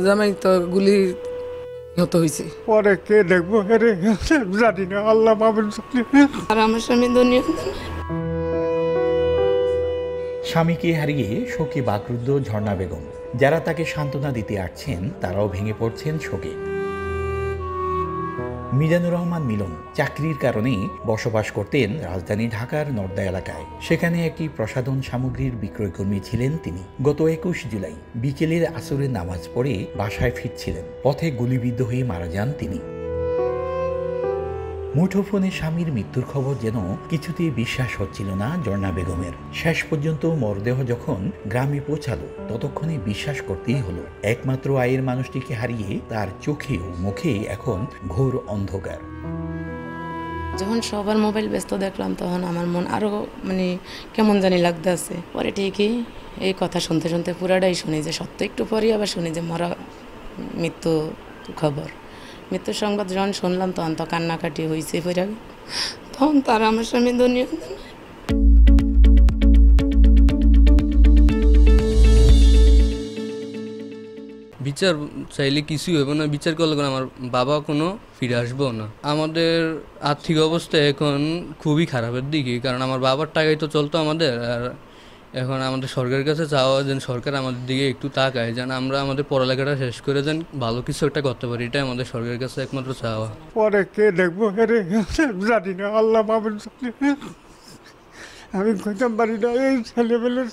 জামাই তো গুলি নিহত হয়েছে। পরে কে দেখবো জানি না, আল্লাহ মাহবুব। আর আমার স্বামী দুনিয়া স্বামীকে হারিয়ে শোকে বাকরুদ্ধ ঝর্ণা বেগম। যারা তাকে সান্ত্বনা দিতে আসছেন তারাও ভেঙে পড়ছেন শোকে। মিজানুর রহমান মিলন চাকরির কারণে বসবাস করতেন রাজধানী ঢাকার নর্দা এলাকায়। সেখানে একটি প্রসাধন সামগ্রীর বিক্রয়কর্মী ছিলেন তিনি। গত 21 জুলাই বিকেলের আসরের নামাজ পড়ে বাসায় ফিরছিলেন, পথে গুলিবিদ্ধ হয়ে মারা যান তিনি। মুঠোফোনে স্বামীর মৃত্যুর খবর যেন কিছুতেই বিশ্বাস হচ্ছিল না ঝর্ণা বেগমের। শেষ পর্যন্ত মরদেহ যখন গ্রামে পৌঁছালো ততক্ষণে বিশ্বাস করতেই হলো, একমাত্র আয়ের মানুষটিকে হারিয়ে তার চোখে ও মুখে এখন ঘোর অন্ধকার। যখন সবার মোবাইল ব্যস্ত দেখলাম তখন আমার মন আরো কেমন জানি লাগতে আছে। পরে ঠিকই এই কথা শুনতে শুনতে পুরাটাই শুনি যে সত্য, একটু পরে আবার শুনি যে মৃত্যু খবর। মৃত্যুর সংবাদ যখন শুনলাম তখন তো কান্নাকাটি হয়েছে ফিরে, তখন তার আমার স্বামী দুনিয়া। বিচার চাইলে কিছুই হবে না, বিচার করলে আমার বাবা কোনো ফিরে আসবো না। আমাদের আর্থিক অবস্থা এখন খুবই খারাপের দিকে, কারণ আমার বাবার টাকাই তো চলতো আমাদের। আর এখন আমাদের সরকারের কাছে চাওয়া যেন সরকার আমাদের দিকে একটু তাকায়, যেন আমরা আমাদের পড়ালেখাটা শেষ করে যেন ভালো কিছু একটা করতে পারি, এটাই আমাদের সরকারের কাছে একমাত্র চাওয়া। পরে কে দেখবো জানি না, আল্লাহ মাহবুব। আমি কইতাম পারি না এই ছেলেবেলের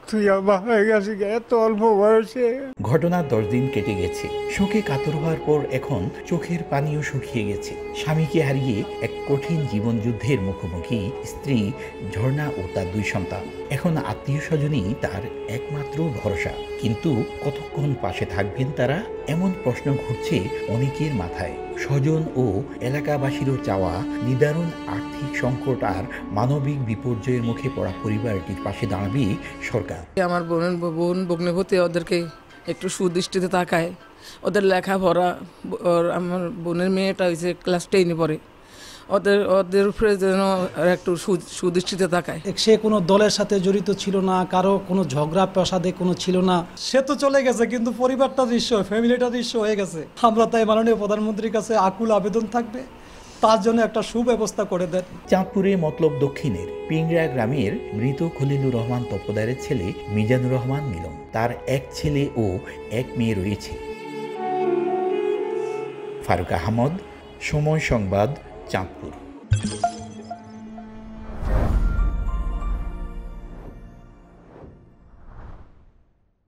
তুই আমার হয়ে গেছি এত অল্প বয়সে। ঘটনার 10 দিন কেটে গেছে। শোকে কাতর হওয়ার পর এখন চোখের পানিও শুকিয়ে গেছে। স্বামীকে হারিয়ে এক কঠিন জীবন যুদ্ধের মুখোমুখি স্ত্রী ঝর্ণা ও তার 2 সন্তান। এখন আত্মীয় স্বজনই তার একমাত্র ভরসা। কিন্তু কতক্ষণ পাশে থাকবেন তারা, এমন প্রশ্ন ঘুরছে অনেকের মাথায়। স্বজন ও এলাকাবাসীরও চাওয়া নিদারুণ আর্থিক সংকট আর মানবিক বিপর্যয়ের মুখে পড়া পরিবারটির পাশে দাঁড়াবে সরকার। আমার বোন ভগ্নিপতি ওদেরকে একটু সুদৃষ্টিতে তাকায়, ওদের লেখাপড়া। আমার বোনের মেয়েটা হয়েছে ক্লাস 10-এ পড়ে, ওদের উপরে যেন একটু সুদৃষ্টিতে তাকায়। সে কোনো দলের সাথে জড়িত ছিল না, কারো কোনো ঝগড়া পেশাদে কোনো ছিল না। সে তো চলে গেছে, কিন্তু পরিবারটা দৃশ্য, ফ্যামিলিটা দৃশ্য হয়ে গেছে। আমরা তাই মাননীয় প্রধানমন্ত্রীর কাছে আকুল আবেদন থাকবে তার জন্য একটা সুব্যবস্থা করে দেন। চাঁদপুরে মতলব দক্ষিণের পিংড়া গ্রামের মৃত খলিলুর রহমান তপদারের ছেলে মিজানুর রহমান মিলন। তার এক ছেলে ও এক মেয়ে রয়েছে। ফারুক আহমদ, সময় সংবাদ, চাঁদপুর।